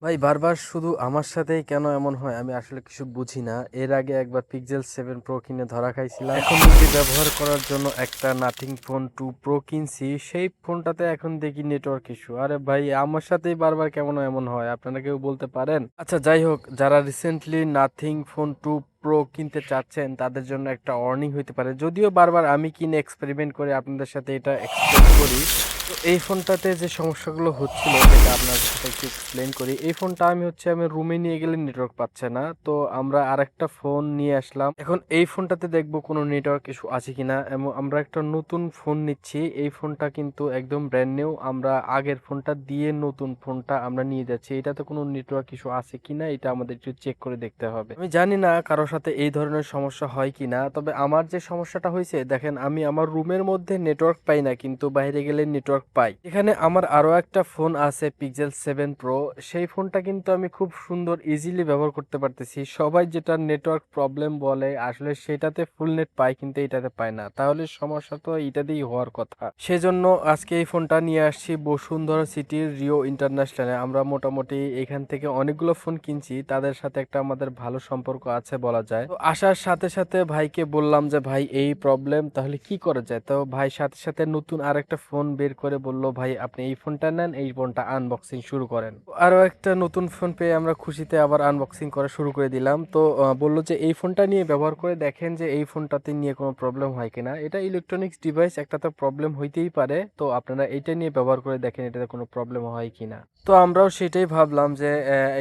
ভাই বারবার শুধু আমার সাথেই কেন এমন হয় আমি আসলে কিছু বুঝি না। এর আগে একবার পিক্সেল 7 প্রো কিনে ধরা খাইছিলাম। এখন নিজে ব্যবহার করার জন্য একটা নাথিং ফোন 2 প্রো কিনছি, সেই ফোনটাতে এখন দেখি নেটওয়ার্ক ইস্যু। আরে ভাই আমার সাথেই বারবার কেমন এমন হয়, আপনারা কেউ বলতে পারেন? আচ্ছা যাই হোক, যারা রিসেন্টলি নাথিং ফোন 2 প্রো কিনতে চাচ্ছেন তাদের জন্য একটা ওয়ার্নিং হইতে পারে, যদিও বারবার আমি কিনে এক্সপেরিমেন্ট করে আপনাদের সাথে এটা এক্সপ্লেন করি। তো এই ফোনটাতে যে সমস্যাগুলো হচ্ছিল সেটা আপনাদের সাথে একটু এক্সপ্লেন করি। এই ফোনটা আমি রুমে নিয়ে গেলে নেটওয়ার্ক পাচ্ছে না, তো আমরা আরেকটা ফোন নিয়ে আসলাম। এখন এই ফোনটাতে দেখবো কোনো নেটওয়ার্ক ইস্যু আছে কিনা, এবং আমরা একটা নতুন ফোন নিচ্ছি। এই ফোনটা কিন্তু একদম ব্র্যান্ড নিউ, আমরা আগের ফোনটা দিয়ে নতুন ফোনটা আমরা নিয়ে যাচ্ছি। এটাতে কোনো নেটওয়ার্ক ইস্যু আছে কিনা এটা আমাদের একটু চেক করে দেখতে হবে। আমি জানি না কারোর সাথে এই ধরনের সমস্যা হয় কিনা, তবে আমার যে সমস্যাটা হয়েছে দেখেন, আমি আমার রুমের মধ্যে নেটওয়ার্ক পাই না কিন্তু বাইরে গেলে নেটওয়ার্ক পাই। এখানে আমার আরো একটা ফোন আছে পিক্সেল 7 প্রো, সেই ফোনটা কিন্তু আমি খুব সুন্দর ইজিলি ব্যবহার করতে পারতেছি। সবাই যেটা নেটওয়ার্ক প্রবলেম বলে আসলে সেটাতে ফুল নেট পায় কিন্তু এটাতে পায় না, তাহলে সমস্যা তো এটাতেই হওয়ার কথা। সেজন্য আজকে এই ফোনটা নিয়ে আসছি বসুন্ধরা সিটির রিও ইন্টারন্যাশনালে। আমরা মোটামুটি এখান থেকে অনেকগুলো ফোন কিনছি, তাদের সাথে একটা আমাদের ভালো সম্পর্ক আছে বলা যায়। তো আসার সাথে সাথে ভাইকে বললাম যে ভাই এই প্রবলেম, তাহলে কি করা যায়। তো ভাই সাথে সাথে নতুন আরেকটা ফোন বের করে বলল ভাই আপনি এই ফোনটা নেন, এই ফোনটা আনবক্সিং শুরু করেন। তো আরো একটা নতুন ফোন পেয়ে আমরা খুশিতে আবার আনবক্সিং করা শুরু করে দিলাম। তো বলল যে এই ফোনটা নিয়ে ব্যবহার করে দেখেন যে এই ফোনটাতে নিয়ে কোনো প্রবলেম হয় কিনা। এটা ইলেকট্রনিক্স ডিভাইস, একটা তো প্রবলেম হইতেই পারে, তো আপনারা এইটা নিয়ে ব্যবহার করে দেখেন এটাতে কোনো প্রবলেম হয় কিনা। তো আমরাও সেটাই ভাবলাম যে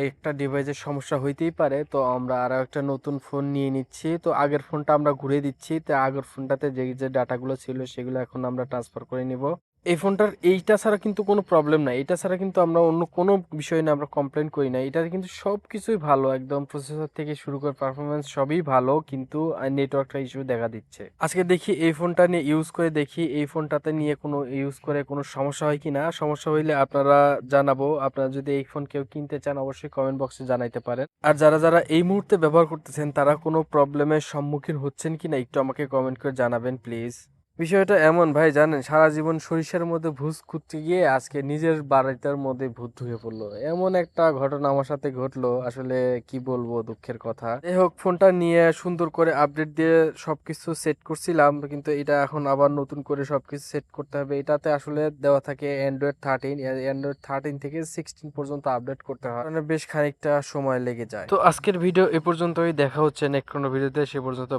একটা ডিভাইসের সমস্যা হইতেই পারে, তো আমরা আরো একটা নতুন ফোন নিয়ে নিচ্ছি। তো আগের ফোনটা আমরা ঘুরে দিচ্ছি, তো আগের ফোনটাতে যে যে ডাটাগুলো ছিল সেগুলো এখন আমরা ট্রান্সফার করে নিব। এই ফোনটার এইটা ছাড়া কিন্তু কোনো প্রবলেম নাই, এটা ছাড়া কিন্তু আমরা অন্য কোনো বিষয় নিয়ে আমরা কমপ্লেন করি না। এটার কিন্তু সব কিছুই ভালো, একদম প্রসেসর থেকে শুরু করে পারফরমেন্স সবই ভালো, কিন্তু নেটওয়ার্কটা ইস্যু দেখা দিচ্ছে। আজকে দেখি এই ফোনটা নিয়ে ইউজ করে দেখি এই ফোনটাতে নিয়ে কোনো ইউজ করে কোনো সমস্যা হয় কিনা। সমস্যা হইলে আপনারা জানাবো। আপনারা যদি এই ফোন কেউ কিনতে চান অবশ্যই কমেন্ট বক্সে জানাইতে পারেন। আর যারা যারা এই মুহূর্তে ব্যবহার করতেছেন তারা কোনো প্রবলেমের সম্মুখীন হচ্ছেন কিনা একটু আমাকে কমেন্ট করে জানাবেন প্লিজ। বিষয়টা এমন ভাই, জানেন সারা জীবন সরিষার মধ্যে ভূত খুঁজতে গিয়ে আজকে নিজের বাড়িটার মধ্যে ভূত ঢুকে পড়লো, এমন একটা ঘটনা আমার সাথে ঘটলো। আসলে কি বলবো, দুঃখের কথা। যাই হোক, ফোনটা নিয়ে সুন্দর করে আপডেট দিয়ে সবকিছু সেট করছিলাম, কিন্তু এটা এখন আবার নতুন করে সবকিছু সেট করতে হবে। এটাতে আসলে দেওয়া থাকে অ্যান্ড্রয়েড 13, অ্যান্ড্রয়েড 13 থেকে 16 পর্যন্ত আপডেট করতে হয়, মানে বেশ খানিকটা সময় লেগে যায়। তো আজকের ভিডিও এ পর্যন্তই, দেখা হচ্ছে নেক্সট কোনো ভিডিওতে, সে পর্যন্ত